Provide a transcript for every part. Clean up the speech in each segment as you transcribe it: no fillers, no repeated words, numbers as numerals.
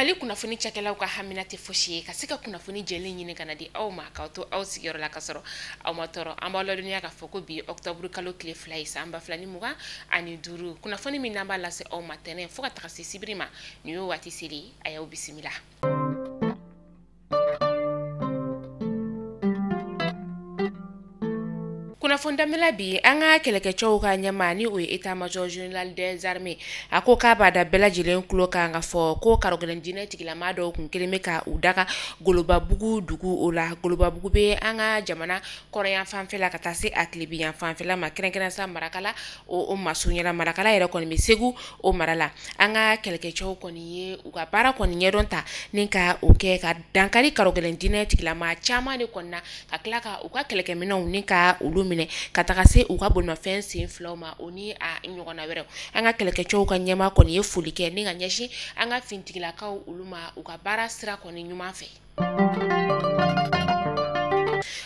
Mali kunnafoni cakɛlaw ka hamina tɛ fosi ye ka se ka kunnafoni jɛlen ɲini kana di aw ma k'aw to aw sigiyɔrɔ la ka sɔrɔ aw ma tɔɔrɔ an b'aw ladɔnniya k'a fɔ ko bi octobre kalo tile 2 ye san 2025 kunnafoni min n'an b'a lase aw ma tɛnɛ fo ka taga se sibiri ma nin y'o waati seli a y'aw bisimila. Kunnafoni damela bi an ka kɛlɛkɛcɛw ka ɲɛma ni o ye état major général des armées a ko k'a b'a da bɛɛ lajɛlen tulo kan ka fɔ ko karɔgɛlɛnjinɛ tigilama dɔw kun kelen bɛ ka u daga Golobabugu dugu o la. Golobabugu bɛ an ka jamana kɔrɔyan fanfɛla ka taa se a tilebiyan fanfɛla ma kɛrɛnkɛrɛn sa Marakala o masuɲɛla Marakala yɛrɛ kɔni bɛ Segu o mara la. An ka kɛlɛkɛcɛw kɔni ye u ka baara kɔni ɲɛdɔn ta ni ka o kɛ ka dankari karɔgɛlɛnjinɛ tigilama caman de kɔnɔna ka tila ka u ka kɛlɛkɛminɛnw ni ka olu minɛ ka taga se u ka bolimafɛn sen filaw ma o ni a ɲɔgɔnna wɛrɛw. An ka kɛlɛkɛcɛw ka ɲɛma kɔni ye foli kɛ ni ka ɲɛsin an ka fintigilakaw olu ma u ka baara sira kɔni ɲuman fɛ.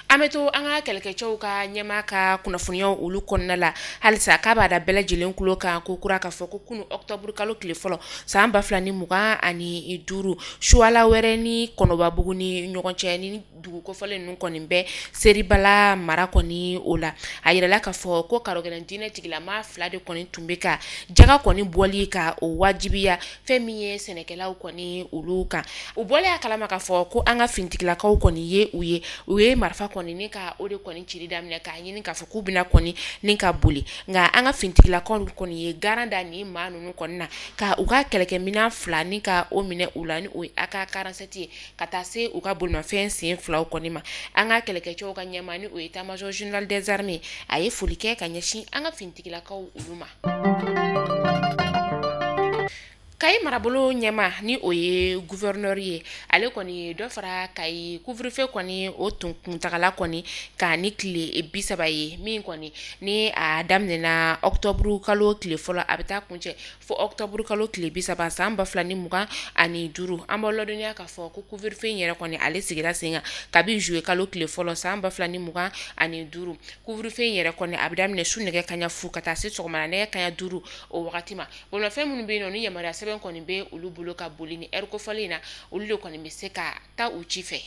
An bɛ to an ka kɛlɛkɛcɛw ka ɲɛma ka kunnafoniyaw olu kɔnɔna la halisa k'a b'a da bɛɛ lajɛlen tulo kan ko kura k'a fɔ ko kunu octobre kalo tile fɔlɔ san 2025 suwala wɛrɛ ni Kɔnɔbabugu ni ɲɔgɔn cɛ ni dugu kofɔlen ninnu kɔni bɛ Seribala mara kɔni o la. A yirala k'a fɔ ko karɔgɛlɛnjinɛ tigilama 2 de kɔni tun bɛ ka jaga kɔni bɔli ka o wajibiya fɛn min ye sɛnɛkɛlaw kɔni olu kan. U bɔlen a kalama k'a fɔ ko an ka fintigilakaw kɔni ye u ye marifa kɔni ni ka o de kɔni ciri daminɛ k'a ɲini k'a fɔ k'u bɛna kɔni ni ka boli nka an ka fintigilakaw kɔni ye garan da ni maa ninnu kɔni na ka u ka kɛlɛkɛminɛn 2 ni ka o minɛ u la ni o ye AK-47 ye ka taa se u ka bolimafɛn sen filaw kɔni ma. An ka kɛlɛkɛcɛw ka ɲɛma ni o ye état major général des armées a ye foli kɛ ka ɲɛsin an ka fintigilakaw olu ma. Kayi marabolo ɲɛma ni o ye gouverneur ye ale kɔni ye dɔ fara Kayi couvre-feu kɔni o tun kuntagala kɔni ka ni tile 30 ye min kɔni ni a daminɛna octobre kalo tile fɔlɔ a bɛ taa kuncɛ fo octobre kalo tile 30 san 2025 an b'aw ladɔnniya k'a fɔ ko couvre-feu in yɛrɛ kɔni ale sigira sen kan kabi juillet kalo tile fɔlɔ san 2025 couvre-feu in yɛrɛ kɔni a bɛ daminɛ su nɛgɛ kaɲa 10 ka taa se sɔgɔmada nɛgɛ kaɲa 5 o wagati ma. Bolimafɛn minnu bɛ yen nɔ ni yamaruya sɛbɛn kɔni bɛ olu bolo ka boli ni heure kofɔlen in na olu de kɔni bɛ se ka taa u ci fɛ.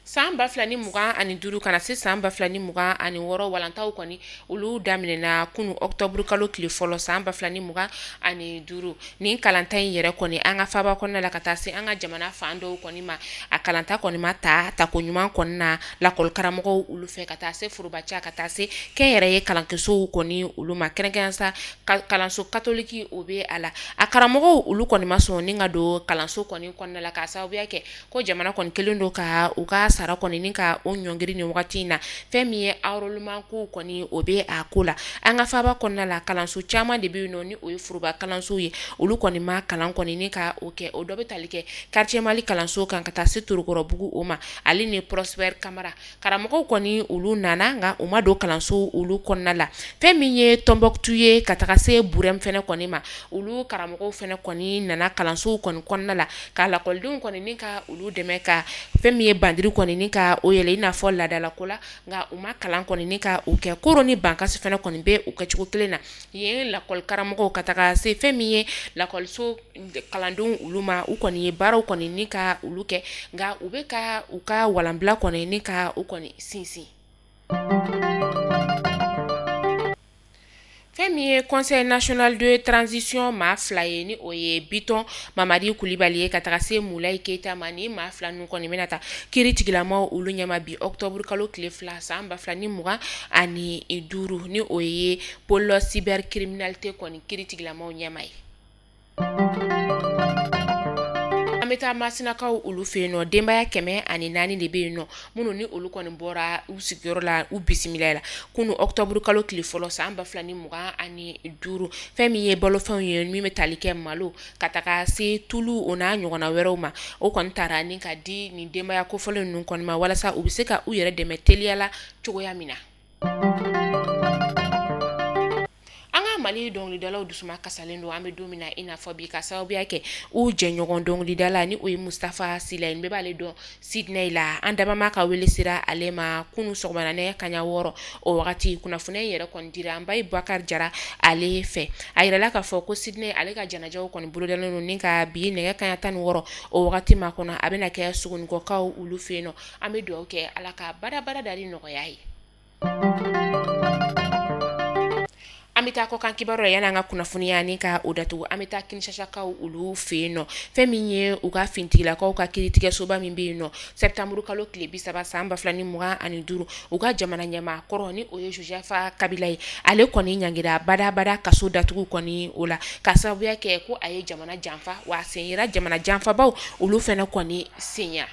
San 2025 kana se san 2026 walantaw kɔni olu daminɛna kunu octobre kalo tile fɔlɔ san 2025 nin kalanta in yɛrɛ kɔni an ka faba kɔnɔna la ka taa se an ka jamana fan dɔw kɔni ma a kalanta kɔni ma tako ɲuman kɔni na lakɔli karamɔgɔw olu fɛ ka taa se forobaca ka taa se kɛ yɛrɛ ye kalankɛsow kɔni olu ma kɛrɛnkɛrɛn sa kalanso katoliki o bɛ a la a karamɔgɔw olu kɔni ma sɔn ni ka don kalanso kɔni kɔnɔna la ka sababuya kɛ ko jamana kɔni kelen don ka u ka sara kɔni ni ka o ɲɔngiri ni wagati in na fɛn min ye enrôlement ko kɔni o bɛ a ko la an ka faba kɔnɔna la kalanso caman de bɛ yen nɔ ni o ye foroba kalanso ye olu kɔni ma kalan kɔni ni ka o kɛ o dɔ bɛ tali kɛ quartier Mali kalanso kan ka taa se Torokɔrɔbugu o ma ale ni Prosper Kamara karamɔgɔw kɔni olu nana nka u ma don kalanso olu kɔnɔna la fɛn min ye Tombouctou ye ka taga se Burem fɛnɛ kɔni ma olu karamɔgɔw fɛnɛ kɔni nana kalanso kɔni kɔnɔna la ka lakɔlidenw kɔni ni ka olu dɛmɛ ka fɛn min ye bandiri kɔni ni ka o yɛlɛ i n'a fɔ ladalako la nka u ma kalan kɔni ni ka o kɛ koro ni bankasi fɛnɛ kɔni bɛ u kɛcogo kelen na yen lakɔli karamɔgɔw ka taga se fɛn min ye lakɔliso kalandenw olu ma u kɔni ye baaraw kɔni ni ka olu kɛ nka u bɛ ka u ka walanbila kɔni ni ka u kɔni sinsin. Fɛn min ye Conseil national de transition maa 2 ye ni o ye Biton Mamadi Kulibali ye ka taga se Mulayi Keita ma ni maa 2 ninnu kɔni bɛna ta kiiri tigilamaw olu ɲɛma bi octobre kalo tile 2 san 2025 ni o ye pôle cybercriminalité kɔni kiiri tigilamaw ɲɛma ye. An bɛ taa Masinakaw olu fɛ yen nɔ denbaya 104 de bɛ yen nɔ minnu ni olu kɔni bɔra u sigiyɔrɔ la u bisimila la kunu octobre kalo tile fɔlɔ san 2025 fɛn min ye balofɛnw ye min bɛ tali kɛ malo ka taga se tulu o n'a ɲɔgɔnna wɛrɛw ma o kɔni taara ni ka di nin denbaya kofɔlen ninnu kɔni ma walasa u bɛ se ka u yɛrɛ dɛmɛ teliya la cogoya min na. mali dɔnkilidalaw dusuma kasalen don an bɛ don min na i n'a fɔ bi ka sababuya kɛ u jɛɲɔgɔn dɔnkilidala ni o ye Mustafa Silayin bɛɛ b'ale dɔn Sidney la an dabama ka wele sera ale ma kunu sɔgɔmada nɛgɛ kaɲa 6 o wagati kunnafoniya yɛrɛ kɔni dira an ba Bakari Jara ale fɛ a yirala k'a fɔ ko Sidney ale ka janajaw kɔni bolodalen don ni ka bi nɛgɛ kaɲa 16 o wagati ma kɔnɔ a bɛna kɛ sugunikɔkaw olu fɛ yen nɔ an bɛ dugawu kɛ ala ka barabara dali nɔgɔya ye. An bɛ taa kɔ kan kibaru la yanni an ka kunnafoniya ni ka o datugu an bɛ taa Kinshasakaw olu fɛ yen nɔ fɛn min ye u ka fintigilakaw ka kiritigɛsoba min bɛ yen nɔ septembre kalo tile 30 san 2025 u ka jamana ɲɛmaa kɔrɔ ni o ye Josefa Kabila ye ale kɔni ɲangira badabada kaso datugu kɔni o la ka sababuya kɛ ko a ye jamana janfa wa a sen yera jamana janfabaw olu fɛnɛ kɔni senya.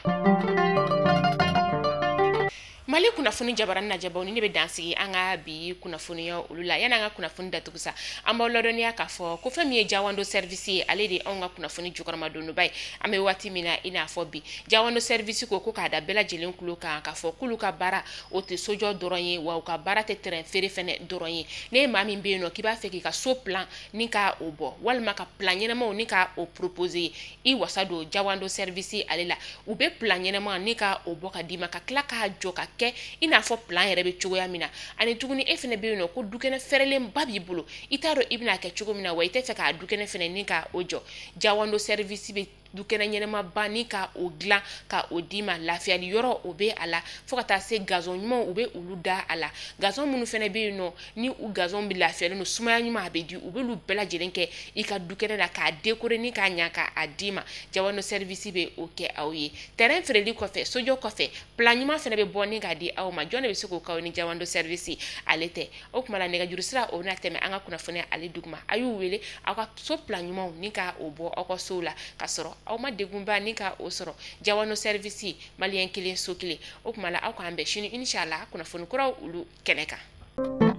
Mali kunnafoni jabaran najabaw ni ne bɛ dansigi an ka bi kunnafoniya olu la yanni an ka kunnafoni datugu sa an b'aw ladɔnniya k'a fɔ ko fɛn min ye Jawando service ye ale de anw ka kunnafoni jukɔrɔma donba ye an bɛ waati min na i n'a fɔ bi Jawando service ko k'a da bɛɛ lajɛlen kulo kan k'a fɔ k'olu ka baara o tɛ sojɔ dɔrɔn ye wa u ka baara tɛ terrain feere fɛnɛ dɔrɔn ye ne ye maa min bɛ yen nɔ k'i b'a fɛ k'i ka so plan ni ka o bɔ walima ka plan ɲɛnamaw ni ka o proposer i wasa don Jawando service ale la u bɛ plan ɲɛnama ni ka o bɔ ka d'i ma ka tila k'a jɔ ka kɛ i n'a fɔ plan yɛrɛ bɛ cogoya min na ani tuguni e fɛnɛ bɛ yen nɔ ko dukɛnɛ fɛrɛlen ba b'i bolo i t'a dɔn i bɛna kɛ cogo min na wa i tɛ fɛ k'a dukɛnɛ fɛnɛ ni ka o jɔ Jawando service bɛ dukɛnɛ ɲɛnama ba ni ka o dilan ka o d'i ma lafiyali yɔrɔ o bɛ a la fo ka taa se gazon ɲumanw u bɛ olu da a la gazon minnu fɛnɛ bɛ yen nɔ ni u gazon bɛ lafiyalen don sumaya ɲuman a bɛ di u b'olu bɛɛ lajɛlen kɛ i ka dukɛnɛ la k'a décorer ni k'a ɲa k'a d'i ma Jawando service bɛ o kɛ aw ye terrain feereli kɔfɛ sojɔ kɔfɛ plan ɲuman fɛnɛ bɛ bɔ ni k'a di aw ma jɔn de bɛ se k'o k'aw ni Jawando service ale tɛ o tuma la nɛgɛjuru sira o bɛna tɛmɛ an ka kunnafoniya ale duguma a y'u wele aw ka so plan ɲumanw ni ka o bɔ aw ka sow la ka sɔrɔ aw ma degunba ni ka o sɔrɔ Jawando service maliyɛn kelen so kelen o tuma la aw k'an bɛn sini inshallah kunnafoni kuraw olu kɛnɛ kan.